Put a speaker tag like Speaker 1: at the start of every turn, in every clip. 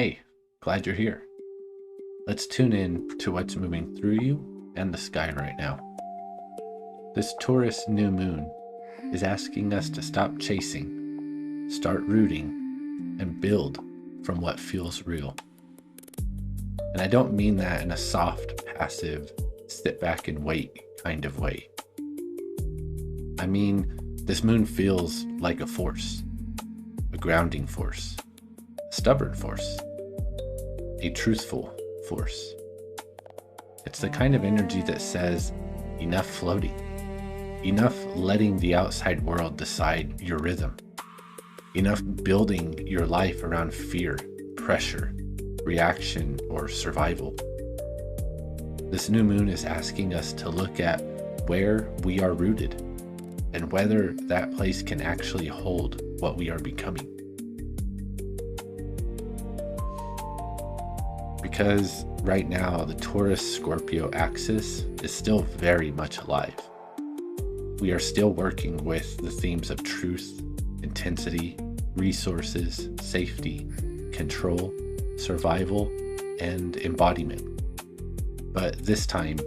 Speaker 1: Hey, glad you're here. Let's tune in to what's moving through you and the sky right now. This Taurus New Moon is asking us to stop chasing, start rooting, and build from what feels real. And I don't mean that in a soft, passive, sit back and wait kind of way. I mean, this moon feels like a force, a grounding force, a stubborn force, a truthful force. It's the kind of energy that says, enough floating, enough letting the outside world decide your rhythm, enough building your life around fear, pressure, reaction, or survival. This new moon is asking us to look at where we are rooted and whether that place can actually hold what we are becoming. Because right now, the Taurus-Scorpio axis is still very much alive. We are still working with the themes of truth, intensity, resources, safety, control, survival, and embodiment. But this time,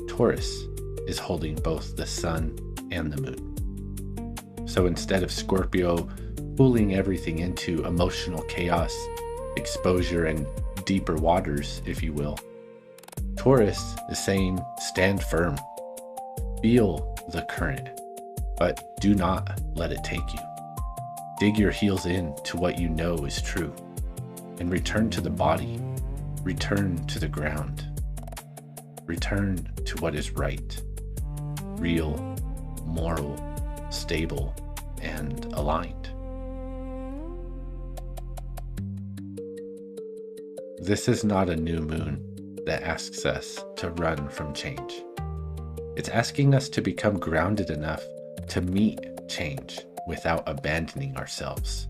Speaker 1: Taurus is holding both the sun and the moon. So instead of Scorpio pulling everything into emotional chaos, exposure, and deeper waters, if you will, Taurus is saying, stand firm, feel the current, but do not let it take you. Dig your heels in to what you know is true, and return to the body, return to the ground, return to what is right, real, moral, stable, and aligned. This is not a new moon that asks us to run from change. It's asking us to become grounded enough to meet change without abandoning ourselves.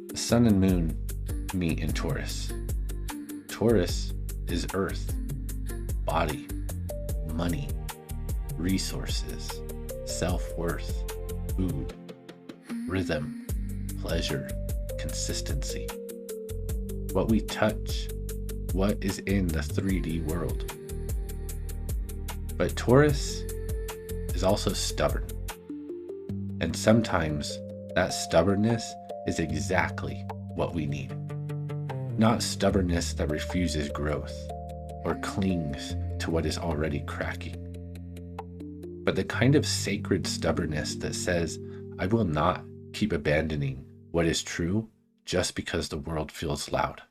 Speaker 1: The sun and moon meet in Taurus. Taurus is earth, body, money, resources, self-worth, food, rhythm, pleasure, consistency. What we touch, what is in the 3D world. But Taurus is also stubborn. And sometimes that stubbornness is exactly what we need. Not stubbornness that refuses growth or clings to what is already cracking, but the kind of sacred stubbornness that says, I will not keep abandoning what is true just because the world feels loud.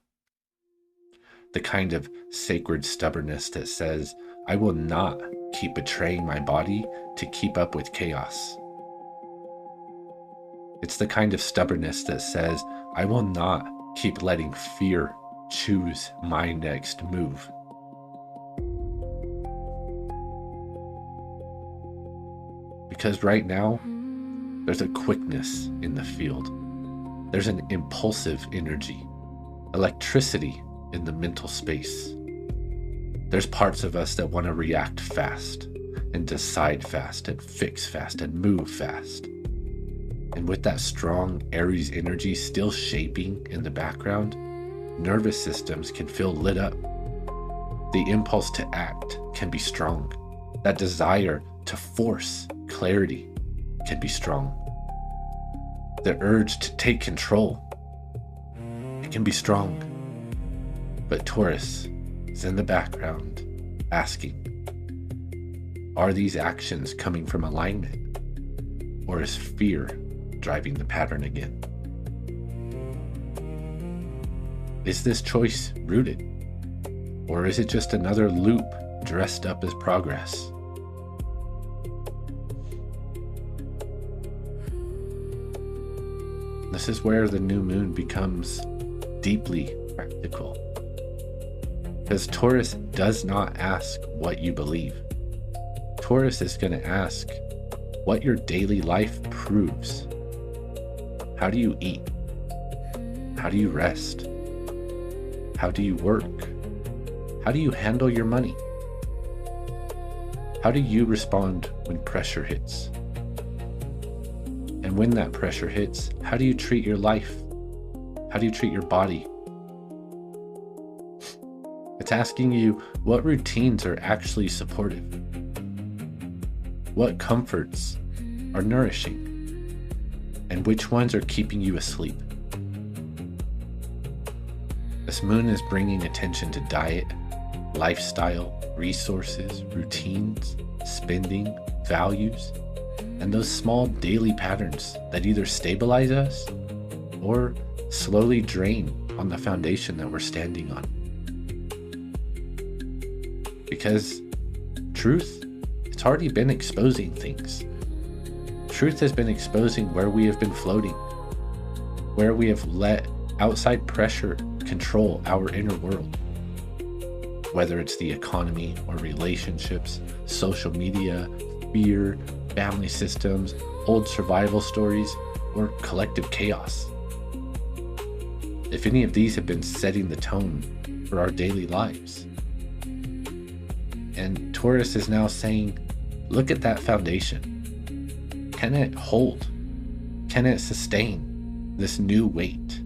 Speaker 1: The kind of sacred stubbornness that says, I will not keep betraying my body to keep up with chaos. It's the kind of stubbornness that says, I will not keep letting fear choose my next move. Because right now, there's a quickness in the field. There's an impulsive energy, electricity in the mental space. There's parts of us that want to react fast and decide fast and fix fast and move fast. And with that strong Aries energy still shaping in the background, nervous systems can feel lit up. The impulse to act can be strong. That desire to force clarity can be strong. The urge to take control, it can be strong. But Taurus is in the background asking, are these actions coming from alignment, or is fear driving the pattern again? Is this choice rooted, or is it just another loop dressed up as progress? This is where the new moon becomes deeply practical. Because Taurus does not ask what you believe. Taurus is going to ask what your daily life proves. How do you eat? How do you rest? How do you work? How do you handle your money? How do you respond when pressure hits? And when that pressure hits, how do you treat your life? How do you treat your body? It's asking you what routines are actually supportive. What comforts are nourishing? And which ones are keeping you asleep? This moon is bringing attention to diet, lifestyle, resources, routines, spending, values, and those small daily patterns that either stabilize us or slowly drain on the foundation that we're standing on. Because truth, it's already been exposing things. Truth has been exposing where we have been floating, where we have let outside pressure control our inner world. Whether it's the economy or relationships, social media, fear, family systems, old survival stories, or collective chaos. If any of these have been setting the tone for our daily lives. And Taurus is now saying, look at that foundation. Can it hold? Can it sustain this new weight?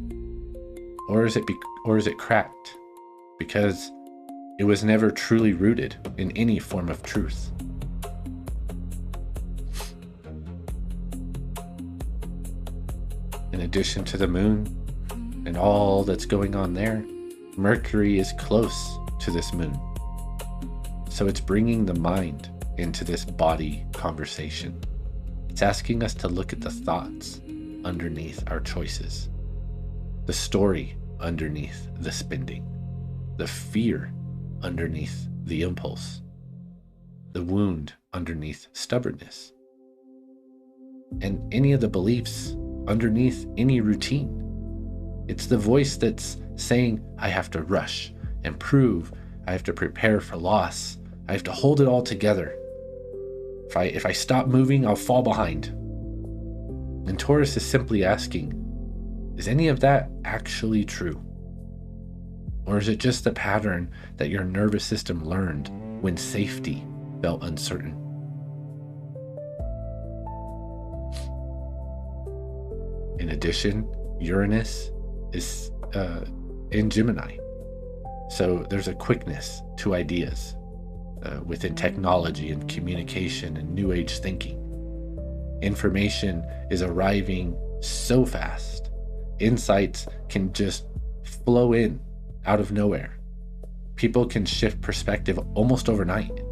Speaker 1: Or is it cracked? Because it was never truly rooted in any form of truth. In addition to the moon and all that's going on there, Mercury is close to this moon. So it's bringing the mind into this body conversation. It's asking us to look at the thoughts underneath our choices, the story underneath the spending, the fear underneath the impulse, the wound underneath stubbornness, and any of the beliefs underneath any routine. It's the voice that's saying, I have to rush and prove, I have to prepare for loss, I have to hold it all together. If I stop moving, I'll fall behind. And Taurus is simply asking, is any of that actually true? Or is it just a pattern that your nervous system learned when safety felt uncertain? In addition, Uranus is in Gemini. So there's a quickness to ideas within technology and communication and new age thinking. Information is arriving so fast. Insights can just flow in out of nowhere. People can shift perspective almost overnight.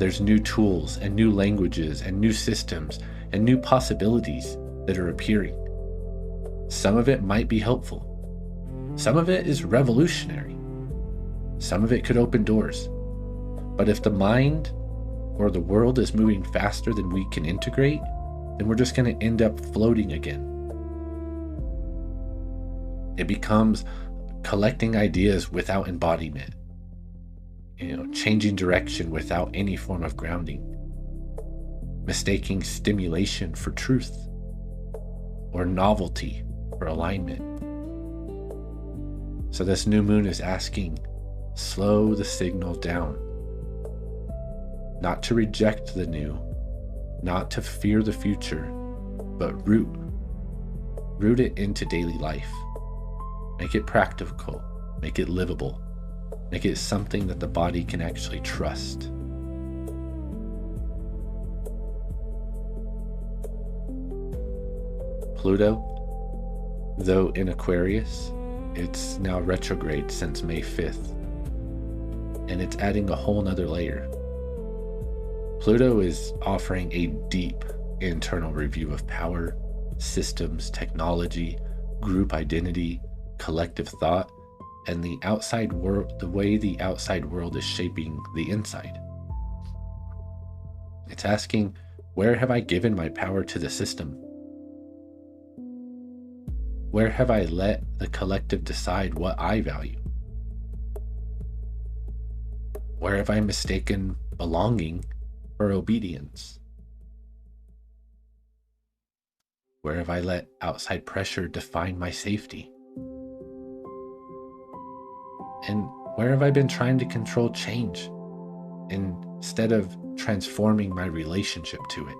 Speaker 1: There's new tools and new languages and new systems and new possibilities that are appearing. Some of it might be helpful. Some of it is revolutionary. Some of it could open doors. But if the mind or the world is moving faster than we can integrate, then we're just going to end up floating again. It becomes collecting ideas without embodiment, changing direction without any form of grounding, mistaking stimulation for truth or novelty for alignment. So this new moon is asking, slow the signal down. Not to reject the new, not to fear the future, but root it into daily life. Make it practical, make it livable, make it something that the body can actually trust. Pluto, though in Aquarius, it's now retrograde since May 5th, and it's adding a whole nother layer. Pluto is offering a deep internal review of power, systems, technology, group identity, collective thought, and the outside world, the way the outside world is shaping the inside. It's asking, where have I given my power to the system? Where have I let the collective decide what I value? Where have I mistaken belonging for obedience? Where have I let outside pressure define my safety? And where have I been trying to control change instead of transforming my relationship to it?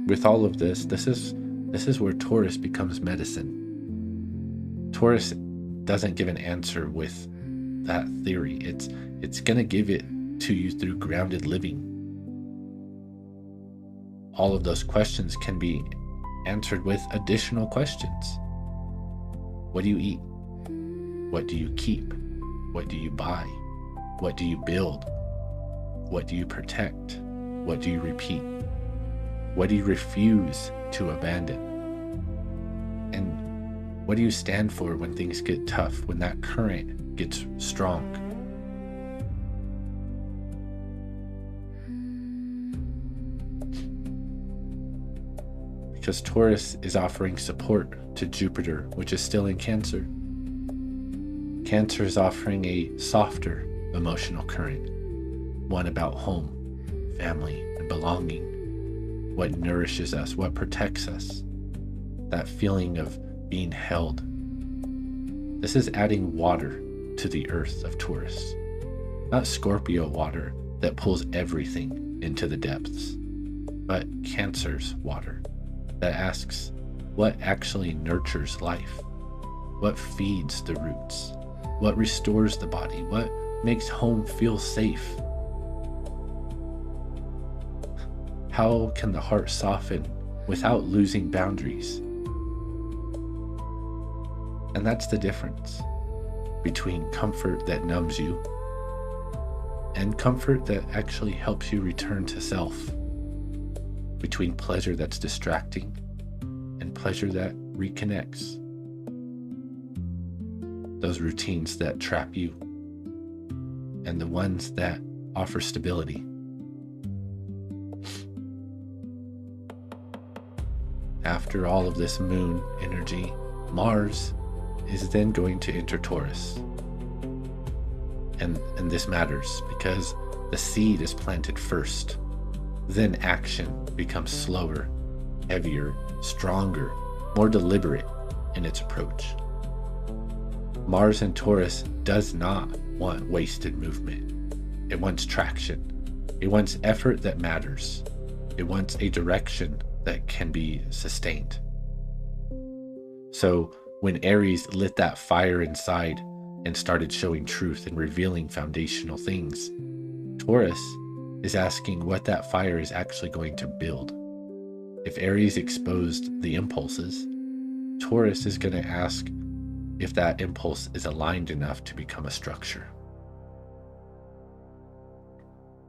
Speaker 1: with all of this is where Taurus becomes medicine. Taurus doesn't give an answer with that theory. It's going to give it to you through grounded living. All of those questions can be answered with additional questions. What do you eat? What do you keep? What do you buy? What do you build? What do you protect? What do you repeat? What do you refuse to abandon? And what do you stand for when things get tough, when that current gets strong? Because Taurus is offering support to Jupiter, which is still in Cancer. Cancer is offering a softer emotional current, one about home, family, and belonging. What nourishes us, what protects us, that feeling of being held. This is adding water to the earth of Taurus, not Scorpio water that pulls everything into the depths, but Cancer's water that asks what actually nurtures life, what feeds the roots, what restores the body, what makes home feel safe. How can the heart soften without losing boundaries? And that's the difference between comfort that numbs you and comfort that actually helps you return to self, between pleasure that's distracting and pleasure that reconnects. Those routines that trap you and the ones that offer stability. After all of this moon energy, Mars is then going to enter Taurus. And this matters because the seed is planted first. Then action becomes slower, heavier, stronger, more deliberate in its approach. Mars in Taurus does not want wasted movement. It wants traction. It wants effort that matters. It wants a direction that can be sustained. So when Aries lit that fire inside and started showing truth and revealing foundational things, Taurus is asking what that fire is actually going to build. If Aries exposed the impulses, Taurus is going to ask if that impulse is aligned enough to become a structure.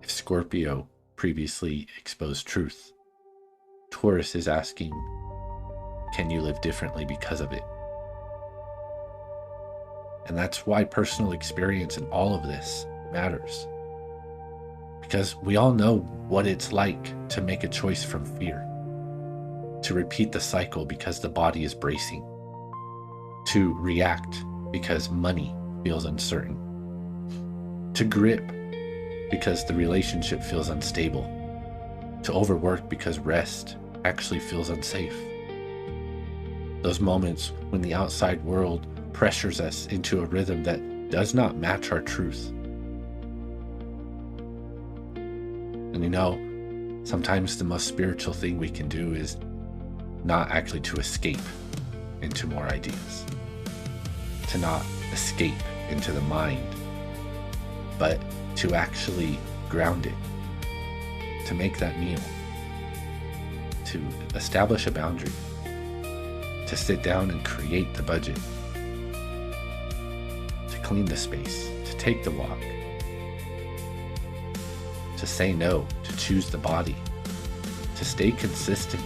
Speaker 1: If Scorpio previously exposed truth, Taurus is asking, can you live differently because of it? And that's why personal experience in all of this matters. Because we all know what it's like to make a choice from fear, to repeat the cycle because the body is bracing, to react because money feels uncertain, to grip because the relationship feels unstable, to overwork because rest actually feels unsafe. Those moments when the outside world pressures us into a rhythm that does not match our truth. And you know, sometimes the most spiritual thing we can do is not actually to escape into more ideas, to not escape into the mind, but to actually ground it, to make that meal, to establish a boundary, to sit down and create the budget, to clean the space, to take the walk, to say no, to choose the body, to stay consistent,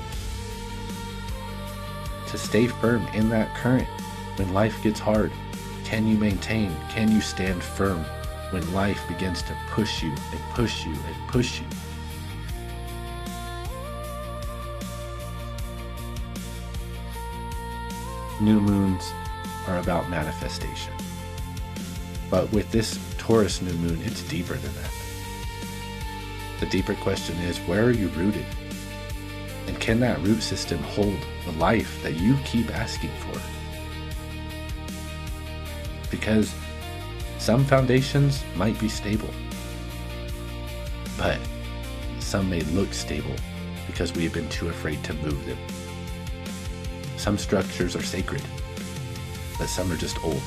Speaker 1: to stay firm in that current when life gets hard. Can you maintain? Can you stand firm when life begins to push you and push you and push you? New moons are about manifestation. But with this Taurus new moon, it's deeper than that. The deeper question is, where are you rooted? And can that root system hold the life that you keep asking for? Because some foundations might be stable, but some may look stable because we have been too afraid to move them. Some structures are sacred, but some are just old.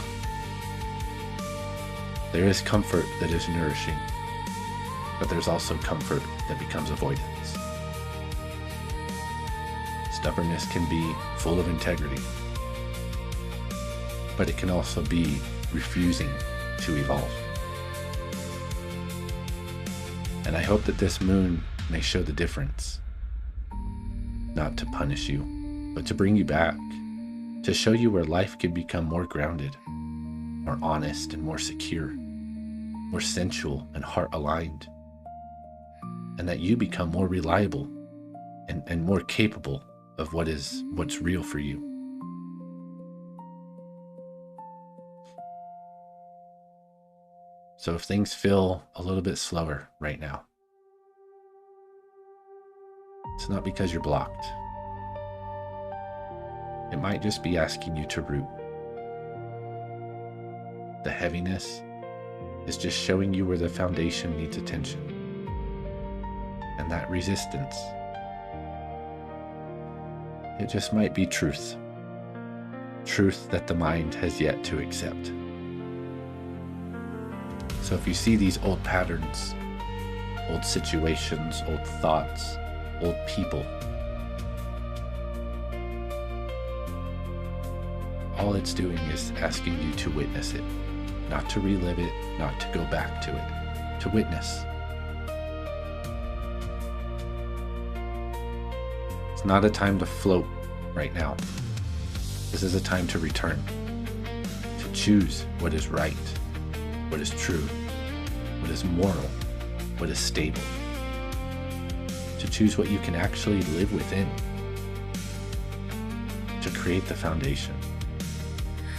Speaker 1: There is comfort that is nourishing, but there's also comfort that becomes avoidance. Stubbornness can be full of integrity, but it can also be refusing to evolve. And I hope that this moon may show the difference, not to punish you, but to bring you back, to show you where life can become more grounded, more honest and more secure, more sensual and heart-aligned, and that you become more reliable and more capable of what's real for you. So if things feel a little bit slower right now, it's not because you're blocked. It might just be asking you to root. The heaviness is just showing you where the foundation needs attention. And that resistance, it just might be truth. Truth that the mind has yet to accept. So if you see these old patterns, old situations, old thoughts, old people, all it's doing is asking you to witness it, not to relive it, not to go back to it, to witness. It's not a time to float right now. This is a time to return, to choose what is right, what is true, what is moral, what is stable, to choose what you can actually live within, to create the foundation,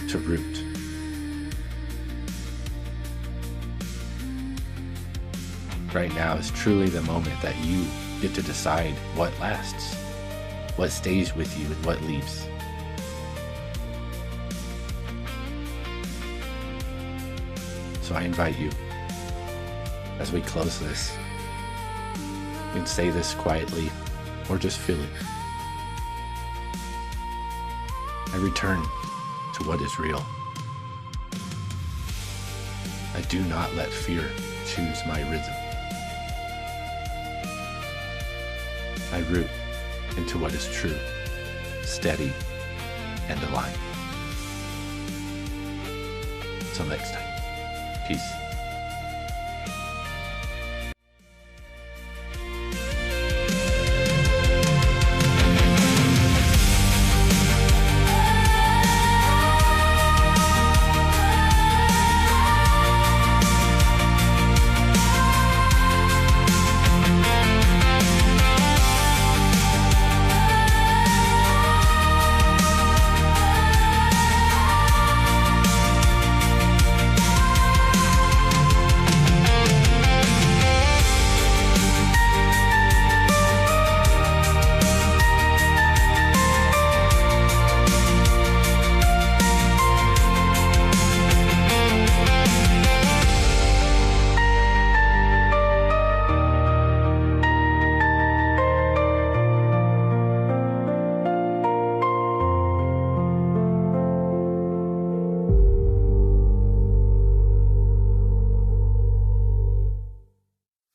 Speaker 1: to root. Right now is truly the moment that you get to decide what lasts, what stays with you, and what leaves. So I invite you, as we close this, you can say this quietly or just feel it. I return to what is real. I do not let fear choose my rhythm. I root into what is true, steady, and aligned. Till next time, peace.